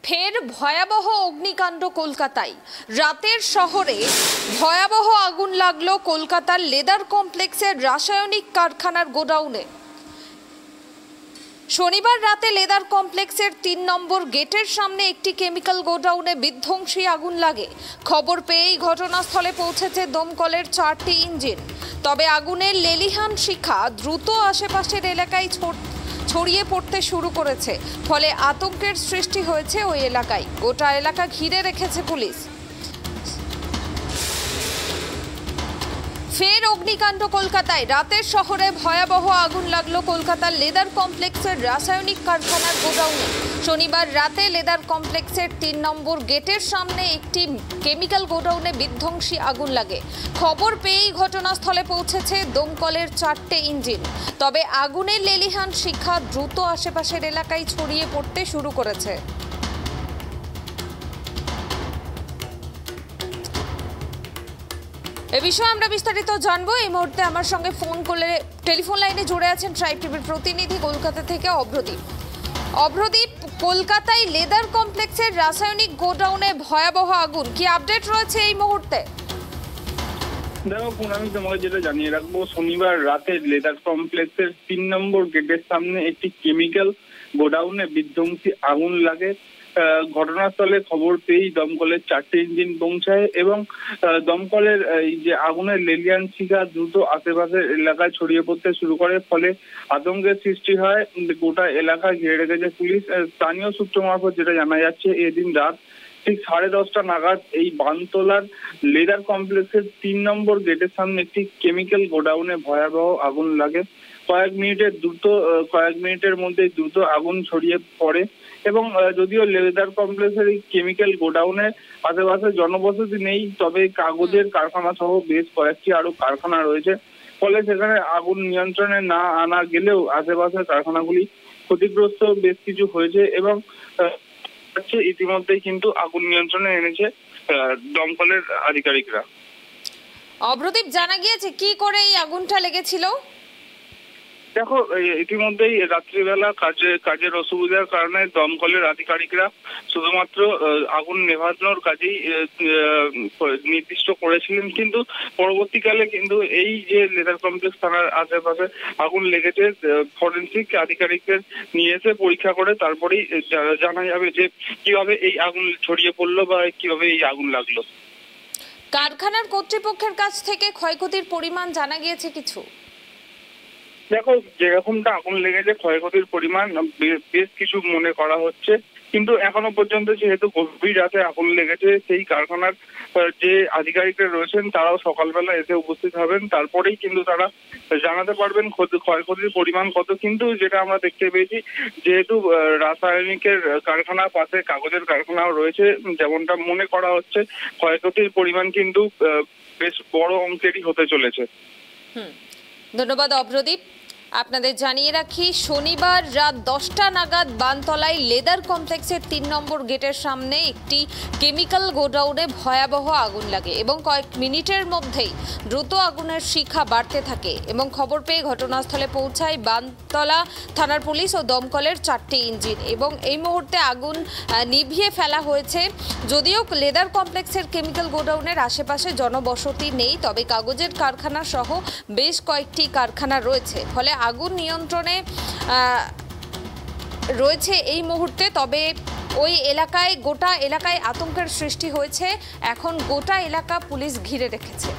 ফের ভয়াবহ অগ্নিকাণ্ড কলকাতায়। রাতের শহরে ভয়াবহ আগুন লাগলো কলকাতার লেদার কমপ্লেক্সের রাসায়নিক কারখানার গোডাউনে। শনিবার রাতে লেদার কমপ্লেক্সের ৩ নম্বর গেটের সামনে একটি কেমিক্যাল গোডাউনে বিধ্বংসী আগুন লাগে। খবর পেয়েই ঘটনাস্থলে পৌঁছেছে দমকলের ৪টি ইঞ্জিন। তবে আগুনের লেলিহান শিখা দ্রুত আশেপাশের এলাকায় ছড়িয়ে পড়তে শুরু করেছে, ফলে আতঙ্কের সৃষ্টি হয়েছে ওই এলাকায়। গোটা এলাকা ঘিরে রেখেছে পুলিশ। ফের অগ্নিকাণ্ড কলকাতায়। রাতের শহরে ভয়াবহ আগুন লাগলো কলকাতার লেদার কমপ্লেক্সের রাসায়নিক কারখানার গোডাউনে। শনিবার রাতে লেদার কমপ্লেক্সের ৩ নম্বর গেটের সামনে একটি কেমিক্যাল গোডাউনে বিধ্বংসী আগুন লাগে। খবর পেয়েই ঘটনাস্থলে পৌঁছেছে দমকলের ৪টে ইঞ্জিন। তবে আগুনের লেলিহান শিখা দ্রুত আশেপাশের এলাকায় ছড়িয়ে পড়তে শুরু করেছে। এ বিষয়ে আমরা বিস্তারিত জানবো। এই মুহূর্তে আমার সঙ্গে ফোন করে টেলিফোন লাইনে জুড়ে আছেন ট্রাইব টিভির প্রতিনিধি কলকাতা থেকে অভ্রদীপ। অভ্রদীপ, কলকাতায় লেদার কমপ্লেক্সের রাসায়নিক গোডাউনে ভয়াবহ আগুন, কি আপডেট রয়েছে এই মুহূর্তে? দেখো, আমি তোমাকে যেটা জানিয়ে রাখবো, শনিবার রাতে লেদার কমপ্লেক্সের ৩ নম্বর গেটের সামনে একটি কেমিক্যাল গোডাউনে বিধ্বংসী আগুন লাগে। ঘটনাস্থলে খবর পেয়েই দমকলের ৪টে ইঞ্জিন পৌঁছায় এবং দমকলের এই যে আগুনের লেলিয়ান শিখা দ্রুত আশেপাশের এলাকায় ছড়িয়ে পড়তে শুরু করে, ফলে আতঙ্কের সৃষ্টি হয়। গোটা এলাকা ঘিরে রেখেছে পুলিশ। স্থানীয় সূত্র মারফত যেটা জানা যাচ্ছে, এদিন রাত ঠিক 10:30 নাগাদ এই বানতলার লেদার কমপ্লেক্সের ৩ নম্বর গেটের সামনে একটি কেমিক্যাল গোডাউনে ভয়াবহ আগুন লাগে। কয়েক মিনিটের মধ্যে দ্রুত আগুন ছড়িয়ে পড়ে এবং যদিও লেদার কমপ্লেক্সের এই কেমিক্যাল গোডাউনে আশেপাশে জনবসতি নেই, তবে কাগজের কারখানা সহ বেশ কয়েকটি আরো কারখানা রয়েছে, ফলে সেখানে আগুন নিয়ন্ত্রণে না আনা গেলেও আশেপাশের কারখানাগুলি ক্ষতিগ্রস্ত বেশ কিছু হয়েছে এবং ইতিমধ্যেই কিন্তু আগুন নিয়ন্ত্রণে এনেছে দমকলের আধিকারিকরা। অভ্রদীপ, জানা গিয়েছে কি করে এই আগুনটা লেগেছিল? দেখো, ইতিমধ্যেই রাত্রিবেলা কাজের অসুবিধার কারণে দমকলের আধিকারিকরা শুধুমাত্র আগুন নেভানোর কাজেই নির্দিষ্ট করেছিলেন, কিন্তু পরবর্তীকালে কিন্তু এই যে লেদার কমপ্লেক্স থানার আশেপাশে আগুন লেগেছে, ফরেন্সিক আধিকারিকদের নিয়ে এসে পরীক্ষা করে তারপরেই জানা যাবে যে কিভাবে এই আগুন ছড়িয়ে পড়লো বা কিভাবে এই আগুন লাগলো। কারখানার কর্তৃপক্ষের কাছ থেকে ক্ষয়ক্ষতির পরিমাণ জানা গিয়েছে কিছু? দেখো, যেরকমটা আগুন লেগেছে ক্ষয়ক্ষতির পরিমাণ বেশ কিছু মনে করা হচ্ছে, কিন্তু এখনো পর্যন্ত যেহেতু গভীর রাতে আগুন লেগেছে, সেই কারখানার যে আধিকারিকরা রয়েছেন তারাও সকালবেলা এসে উপস্থিত হবেন, তারপরেই কিন্তু তারা জানাতে পারবেন ক্ষয়ক্ষতির পরিমাণ কত। কিন্তু যেটা আমরা দেখতে পেয়েছি, যেহেতু রাসায়নিকের কারখানার পাশে কাগজের কারখানাও রয়েছে, যেমনটা মনে করা হচ্ছে ক্ষয়ক্ষতির পরিমাণ কিন্তু বেশ বড় অঙ্কেরই হতে চলেছে। ধন্যবাদ অভ্রদীপ। আপনাদের জানিয়ে রাখি, শনিবার রাত 10টা নাগাদ বানতলায় লেদার কমপ্লেক্সের ৩ নম্বর গেটের সামনে একটি কেমিক্যাল গোডাউনে ভয়াবহ আগুন লাগে এবং কয়েক মিনিটের মধ্যেই দ্রুত আগুনের শিখা বাড়তে থাকে এবং খবর পেয়ে ঘটনাস্থলে পৌঁছায় বানতলা থানার পুলিশ ও দমকলের ৪টি ইঞ্জিন এবং এই মুহূর্তে আগুন নিভিয়ে ফেলা হয়েছে। যদিও লেদার কমপ্লেক্সের কেমিক্যাল গোডাউনের আশেপাশে জনবসতি নেই, তবে কাগজের কারখানা সহ বেশ কয়েকটি কারখানা রয়েছে, ফলে আগুন নিয়ন্ত্রণে রয়েছে এই মুহূর্তে। তবে ওই গোটা এলাকায় আতঙ্কের সৃষ্টি হয়েছে। এখন গোটা এলাকা পুলিশ ঘিরে রেখেছে।